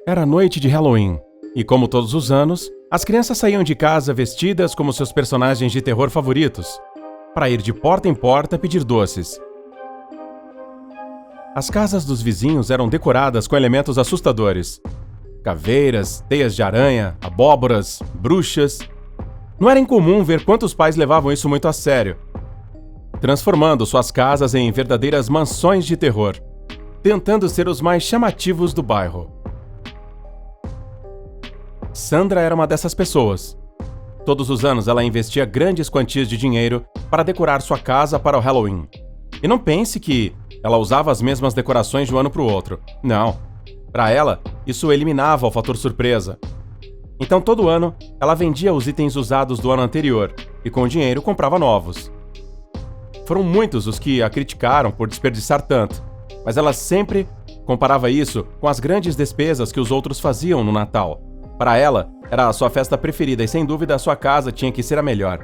Era noite de Halloween, e como todos os anos, as crianças saíam de casa vestidas como seus personagens de terror favoritos, para ir de porta em porta pedir doces. As casas dos vizinhos eram decoradas com elementos assustadores: caveiras, teias de aranha, abóboras, bruxas. Não era incomum ver quantos pais levavam isso muito a sério, transformando suas casas em verdadeiras mansões de terror, tentando ser os mais chamativos do bairro. Sandra era uma dessas pessoas. Todos os anos ela investia grandes quantias de dinheiro para decorar sua casa para o Halloween. E não pense que ela usava as mesmas decorações de um ano para o outro. Não. Para ela, isso eliminava o fator surpresa. Então todo ano, ela vendia os itens usados do ano anterior e com o dinheiro comprava novos. Foram muitos os que a criticaram por desperdiçar tanto, mas ela sempre comparava isso com as grandes despesas que os outros faziam no Natal. Para ela, era a sua festa preferida e sem dúvida a sua casa tinha que ser a melhor.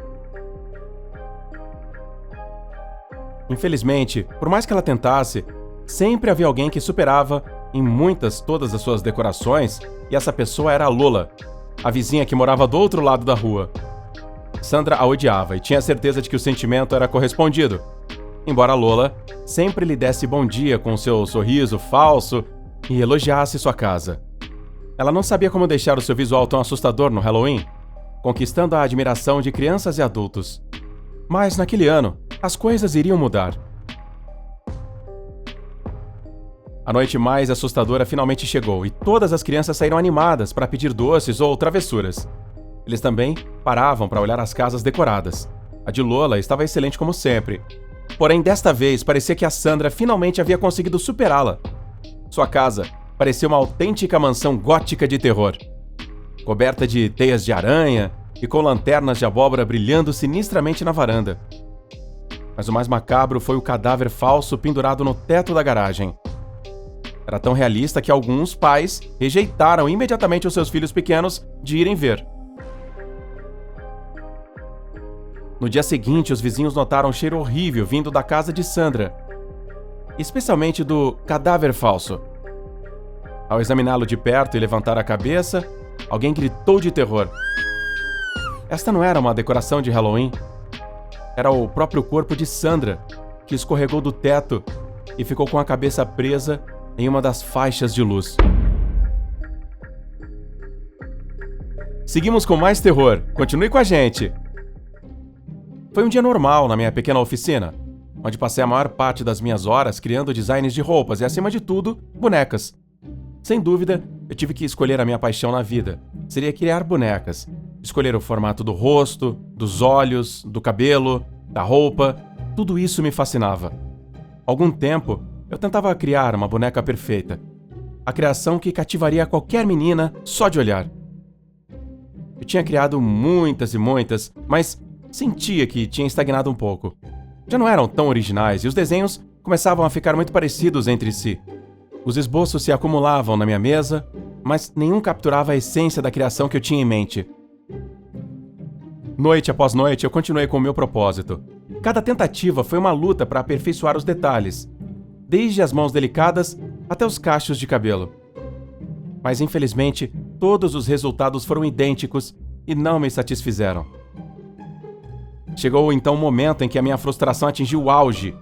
Infelizmente, por mais que ela tentasse, sempre havia alguém que superava em todas as suas decorações, e essa pessoa era a Lola, a vizinha que morava do outro lado da rua. Sandra a odiava e tinha certeza de que o sentimento era correspondido, embora Lola sempre lhe desse bom dia com seu sorriso falso e elogiasse sua casa. Ela não sabia como deixar o seu visual tão assustador no Halloween, conquistando a admiração de crianças e adultos. Mas naquele ano, as coisas iriam mudar. A noite mais assustadora finalmente chegou e todas as crianças saíram animadas para pedir doces ou travessuras. Eles também paravam para olhar as casas decoradas. A de Lola estava excelente como sempre. Porém, desta vez, parecia que a Sandra finalmente havia conseguido superá-la. Sua casa parecia uma autêntica mansão gótica de terror, coberta de teias de aranha e com lanternas de abóbora brilhando sinistramente na varanda. Mas o mais macabro foi o cadáver falso pendurado no teto da garagem. Era tão realista que alguns pais rejeitaram imediatamente os seus filhos pequenos de irem ver. No dia seguinte, os vizinhos notaram um cheiro horrível vindo da casa de Sandra, especialmente do cadáver falso. Ao examiná-lo de perto e levantar a cabeça, alguém gritou de terror. Esta não era uma decoração de Halloween. Era o próprio corpo de Sandra, que escorregou do teto e ficou com a cabeça presa em uma das faixas de luz. Seguimos com mais terror. Continue com a gente! Foi um dia normal na minha pequena oficina, onde passei a maior parte das minhas horas criando designs de roupas e, acima de tudo, bonecas. Sem dúvida, eu tive que escolher a minha paixão na vida. Seria criar bonecas. Escolher o formato do rosto, dos olhos, do cabelo, da roupa. Tudo isso me fascinava. Há algum tempo, eu tentava criar uma boneca perfeita. A criação que cativaria qualquer menina só de olhar. Eu tinha criado muitas e muitas, mas sentia que tinha estagnado um pouco. Já não eram tão originais e os desenhos começavam a ficar muito parecidos entre si. Os esboços se acumulavam na minha mesa, mas nenhum capturava a essência da criação que eu tinha em mente. Noite após noite, eu continuei com o meu propósito. Cada tentativa foi uma luta para aperfeiçoar os detalhes, desde as mãos delicadas até os cachos de cabelo. Mas, infelizmente, todos os resultados foram idênticos e não me satisfizeram. Chegou então o momento em que a minha frustração atingiu o auge,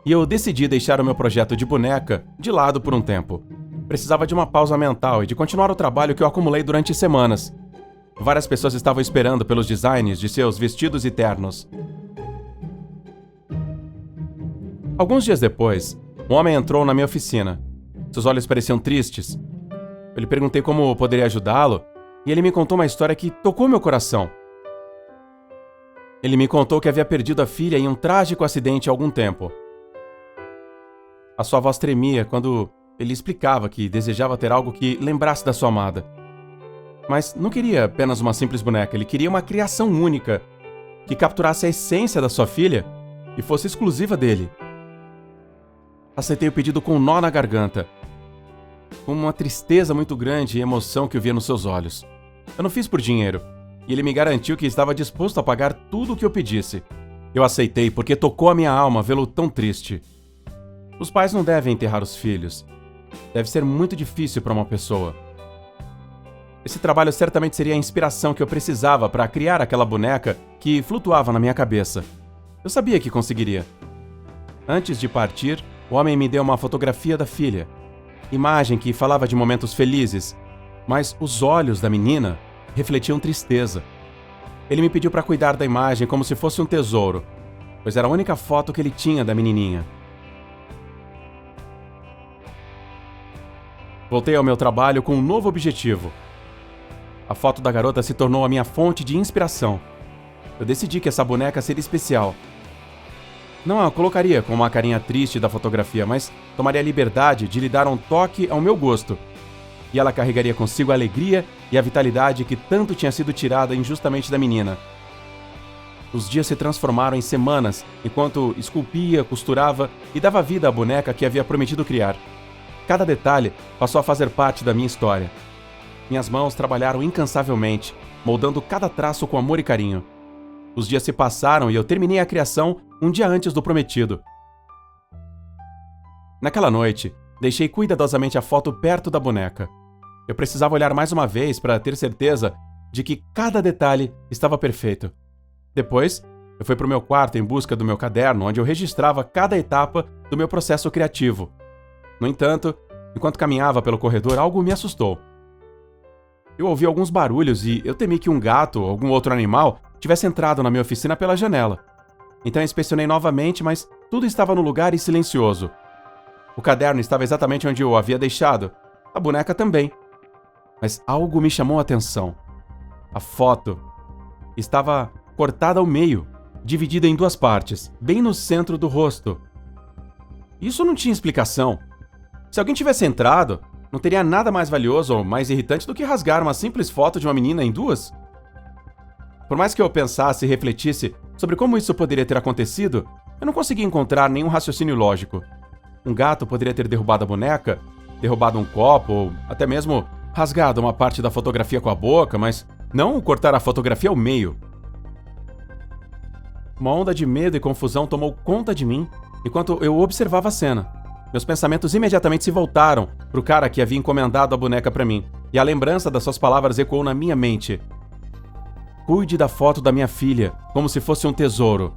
e eu decidi deixar o meu projeto de boneca de lado por um tempo. Precisava de uma pausa mental e de continuar o trabalho que eu acumulei durante semanas. Várias pessoas estavam esperando pelos designs de seus vestidos e ternos. Alguns dias depois, um homem entrou na minha oficina. Seus olhos pareciam tristes. Eu lhe perguntei como poderia ajudá-lo, e ele me contou uma história que tocou meu coração. Ele me contou que havia perdido a filha em um trágico acidente há algum tempo. A sua voz tremia quando ele explicava que desejava ter algo que lembrasse da sua amada. Mas não queria apenas uma simples boneca, ele queria uma criação única, que capturasse a essência da sua filha e fosse exclusiva dele. Aceitei o pedido com um nó na garganta, com uma tristeza muito grande e emoção que eu via nos seus olhos. Eu não fiz por dinheiro, e ele me garantiu que estava disposto a pagar tudo o que eu pedisse. Eu aceitei porque tocou a minha alma vê-lo tão triste. Os pais não devem enterrar os filhos. Deve ser muito difícil para uma pessoa. Esse trabalho certamente seria a inspiração que eu precisava para criar aquela boneca que flutuava na minha cabeça. Eu sabia que conseguiria. Antes de partir, o homem me deu uma fotografia da filha. Imagem que falava de momentos felizes, mas os olhos da menina refletiam tristeza. Ele me pediu para cuidar da imagem como se fosse um tesouro, pois era a única foto que ele tinha da menininha. Voltei ao meu trabalho com um novo objetivo. A foto da garota se tornou a minha fonte de inspiração. Eu decidi que essa boneca seria especial. Não a colocaria com uma carinha triste da fotografia, mas tomaria a liberdade de lhe dar um toque ao meu gosto. E ela carregaria consigo a alegria e a vitalidade que tanto tinha sido tirada injustamente da menina. Os dias se transformaram em semanas, enquanto esculpia, costurava e dava vida à boneca que havia prometido criar. Cada detalhe passou a fazer parte da minha história. Minhas mãos trabalharam incansavelmente, moldando cada traço com amor e carinho. Os dias se passaram e eu terminei a criação um dia antes do prometido. Naquela noite, deixei cuidadosamente a foto perto da boneca. Eu precisava olhar mais uma vez para ter certeza de que cada detalhe estava perfeito. Depois, eu fui para o meu quarto em busca do meu caderno, onde eu registrava cada etapa do meu processo criativo. No entanto, enquanto caminhava pelo corredor, algo me assustou. Eu ouvi alguns barulhos e eu temi que um gato ou algum outro animal tivesse entrado na minha oficina pela janela. Então eu inspecionei novamente, mas tudo estava no lugar e silencioso. O caderno estava exatamente onde eu o havia deixado, a boneca também. Mas algo me chamou a atenção. A foto estava cortada ao meio, dividida em duas partes, bem no centro do rosto. Isso não tinha explicação. Se alguém tivesse entrado, não teria nada mais valioso ou mais irritante do que rasgar uma simples foto de uma menina em duas. Por mais que eu pensasse e refletisse sobre como isso poderia ter acontecido, eu não conseguia encontrar nenhum raciocínio lógico. Um gato poderia ter derrubado a boneca, derrubado um copo ou até mesmo rasgado uma parte da fotografia com a boca, mas não cortar a fotografia ao meio. Uma onda de medo e confusão tomou conta de mim enquanto eu observava a cena. Meus pensamentos imediatamente se voltaram para o cara que havia encomendado a boneca para mim, e a lembrança das suas palavras ecoou na minha mente. Cuide da foto da minha filha, como se fosse um tesouro.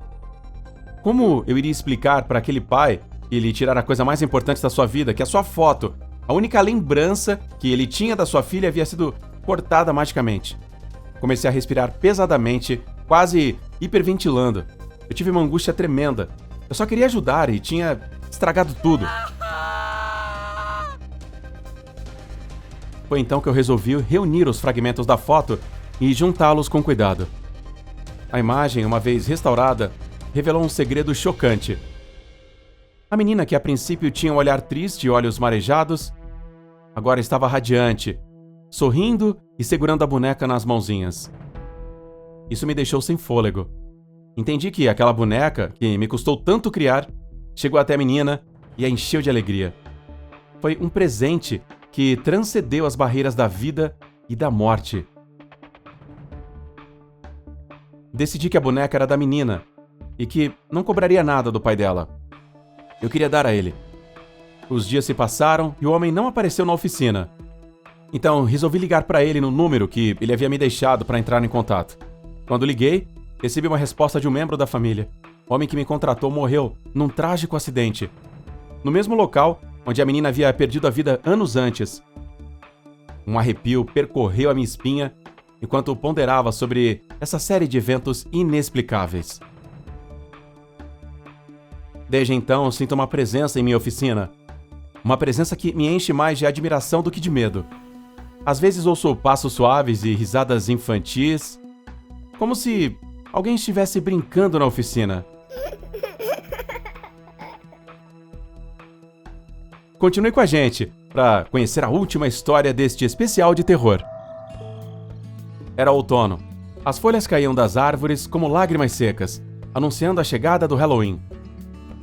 Como eu iria explicar para aquele pai que lhe tirar a coisa mais importante da sua vida, que a sua foto, a única lembrança que ele tinha da sua filha, havia sido cortada magicamente? Comecei a respirar pesadamente, quase hiperventilando. Eu tive uma angústia tremenda. Eu só queria ajudar e tinha estragado tudo. Foi então que eu resolvi reunir os fragmentos da foto e juntá-los com cuidado. A imagem, uma vez restaurada, revelou um segredo chocante. A menina, que a princípio tinha um olhar triste e olhos marejados, agora estava radiante, sorrindo e segurando a boneca nas mãozinhas. Isso me deixou sem fôlego. Entendi que aquela boneca, que me custou tanto criar, chegou até a menina e a encheu de alegria. Foi um presente que transcendeu as barreiras da vida e da morte. Decidi que a boneca era da menina e que não cobraria nada do pai dela. Eu queria dar a ele. Os dias se passaram e o homem não apareceu na oficina. Então resolvi ligar para ele no número que ele havia me deixado para entrar em contato. Quando liguei, recebi uma resposta de um membro da família. O homem que me contratou morreu num trágico acidente, no mesmo local onde a menina havia perdido a vida anos antes. Um arrepio percorreu a minha espinha enquanto ponderava sobre essa série de eventos inexplicáveis. Desde então, sinto uma presença em minha oficina. Uma presença que me enche mais de admiração do que de medo. Às vezes ouço passos suaves e risadas infantis, como se alguém estivesse brincando na oficina. Continue com a gente para conhecer a última história deste especial de terror. Era outono. As folhas caíam das árvores como lágrimas secas, anunciando a chegada do Halloween.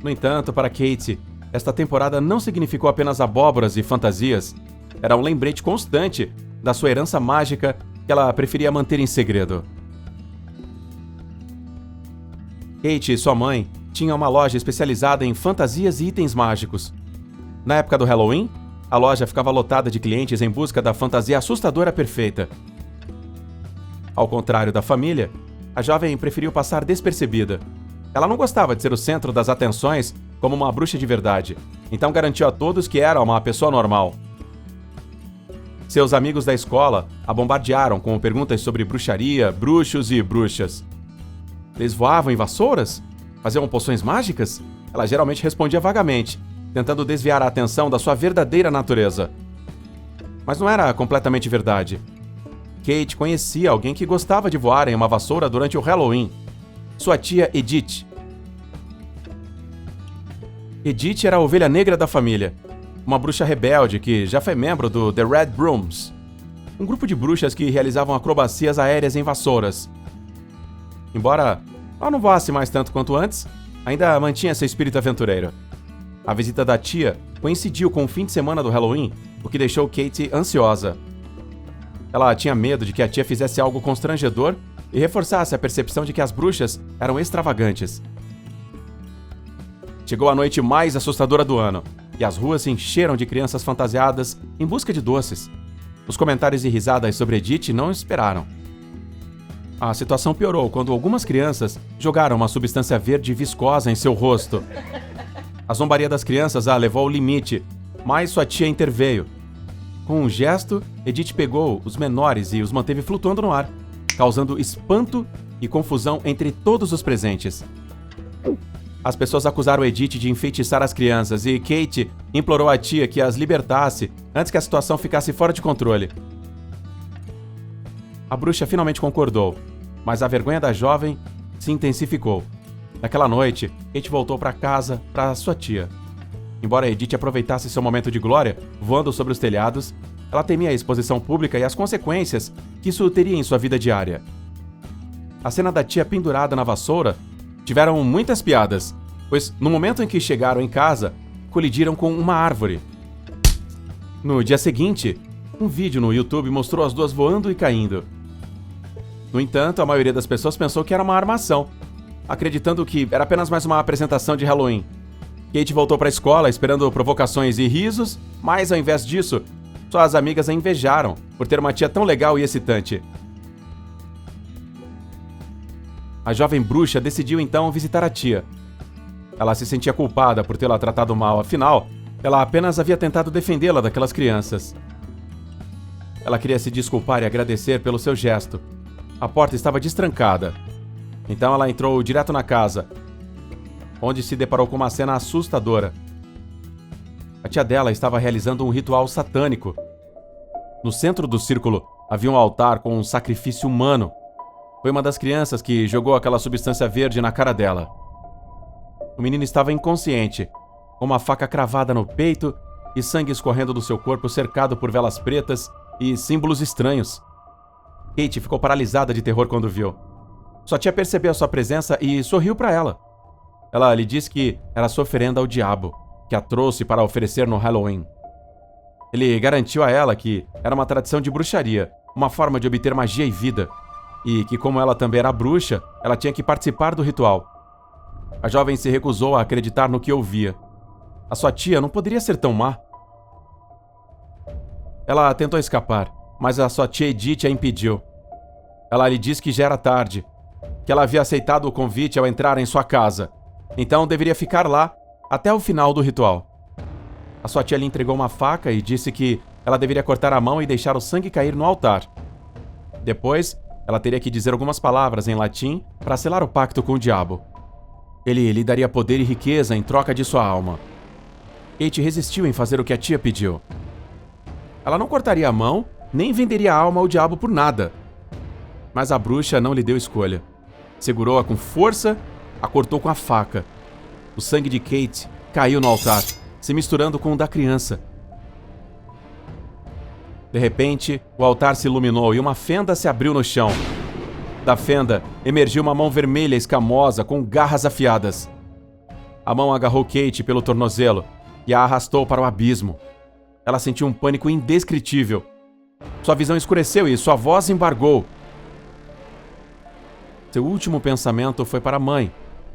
No entanto, para Kate, esta temporada não significou apenas abóboras e fantasias. Era um lembrete constante da sua herança mágica que ela preferia manter em segredo. Kate e sua mãe tinham uma loja especializada em fantasias e itens mágicos. Na época do Halloween, A loja ficava lotada de clientes em busca da fantasia assustadora perfeita. Ao contrário da família, a jovem preferiu passar despercebida. Ela não gostava de ser o centro das atenções como uma bruxa de verdade, então garantiu a todos que era uma pessoa normal. Seus amigos da escola a bombardearam com perguntas sobre bruxaria, bruxos e bruxas. Eles voavam em vassouras? Faziam poções mágicas? Ela geralmente respondia vagamente, tentando desviar a atenção da sua verdadeira natureza. Mas não era completamente verdade. Kate conhecia alguém que gostava de voar em uma vassoura durante o Halloween. Sua tia Edith. Edith era a ovelha negra da família, uma bruxa rebelde que já foi membro do The Red Brooms, um grupo de bruxas que realizavam acrobacias aéreas em vassouras. Embora ela não voasse mais tanto quanto antes, ainda mantinha seu espírito aventureiro. A visita da tia coincidiu com o fim de semana do Halloween, o que deixou Kate ansiosa. Ela tinha medo de que a tia fizesse algo constrangedor e reforçasse a percepção de que as bruxas eram extravagantes. Chegou a noite mais assustadora do ano, e as ruas se encheram de crianças fantasiadas em busca de doces. Os comentários e risadas sobre Edith não esperaram. A situação piorou quando algumas crianças jogaram uma substância verde viscosa em seu rosto. A zombaria das crianças a levou ao limite, mas sua tia interveio. Com um gesto, Edith pegou os menores e os manteve flutuando no ar, causando espanto e confusão entre todos os presentes. As pessoas acusaram Edith de enfeitiçar as crianças e Kate implorou à tia que as libertasse antes que a situação ficasse fora de controle. A bruxa finalmente concordou, mas a vergonha da jovem se intensificou. Naquela noite, Kate voltou para casa para sua tia. Embora Edith aproveitasse seu momento de glória, voando sobre os telhados, ela temia a exposição pública e as consequências que isso teria em sua vida diária. A cena da tia pendurada na vassoura tiveram muitas piadas, pois no momento em que chegaram em casa, colidiram com uma árvore. No dia seguinte, um vídeo no YouTube mostrou as duas voando e caindo. No entanto, a maioria das pessoas pensou que era uma armação, acreditando que era apenas mais uma apresentação de Halloween. Kate voltou para a escola esperando provocações e risos, mas ao invés disso, suas amigas a invejaram por ter uma tia tão legal e excitante. A jovem bruxa decidiu então visitar a tia. Ela se sentia culpada por tê-la tratado mal, afinal, ela apenas havia tentado defendê-la daquelas crianças. Ela queria se desculpar e agradecer pelo seu gesto. A porta estava destrancada. Então ela entrou direto na casa, onde se deparou com uma cena assustadora. A tia dela estava realizando um ritual satânico. No centro do círculo havia um altar com um sacrifício humano. Foi uma das crianças que jogou aquela substância verde na cara dela. O menino estava inconsciente, com uma faca cravada no peito e sangue escorrendo do seu corpo cercado por velas pretas e símbolos estranhos. Kate ficou paralisada de terror quando viu. Sua tia percebeu sua presença e sorriu para ela. Ela lhe disse que era sua oferenda ao diabo, que a trouxe para oferecer no Halloween. Ele garantiu a ela que era uma tradição de bruxaria, uma forma de obter magia e vida, e que, como ela também era bruxa, ela tinha que participar do ritual. A jovem se recusou a acreditar no que ouvia. A sua tia não poderia ser tão má. Ela tentou escapar, mas a sua tia Edith a impediu. Ela lhe disse que já era tarde, que ela havia aceitado o convite ao entrar em sua casa, então deveria ficar lá até o final do ritual. A sua tia lhe entregou uma faca e disse que ela deveria cortar a mão e deixar o sangue cair no altar. Depois, ela teria que dizer algumas palavras em latim para selar o pacto com o diabo. Ele lhe daria poder e riqueza em troca de sua alma. Kate resistiu em fazer o que a tia pediu. Ela não cortaria a mão, nem venderia a alma ao diabo por nada. Mas a bruxa não lhe deu escolha. Segurou-a com força, a cortou com a faca. O sangue de Kate caiu no altar, se misturando com o da criança. De repente, o altar se iluminou e uma fenda se abriu no chão. Da fenda, emergiu uma mão vermelha escamosa com garras afiadas. A mão agarrou Kate pelo tornozelo e a arrastou para o abismo. Ela sentiu um pânico indescritível. Sua visão escureceu e sua voz embargou. Seu último pensamento foi para a mãe,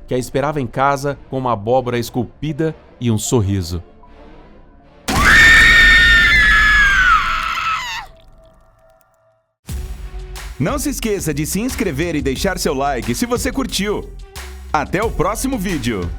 que a esperava em casa com uma abóbora esculpida e um sorriso. Não se esqueça de se inscrever e deixar seu like se você curtiu. Até o próximo vídeo!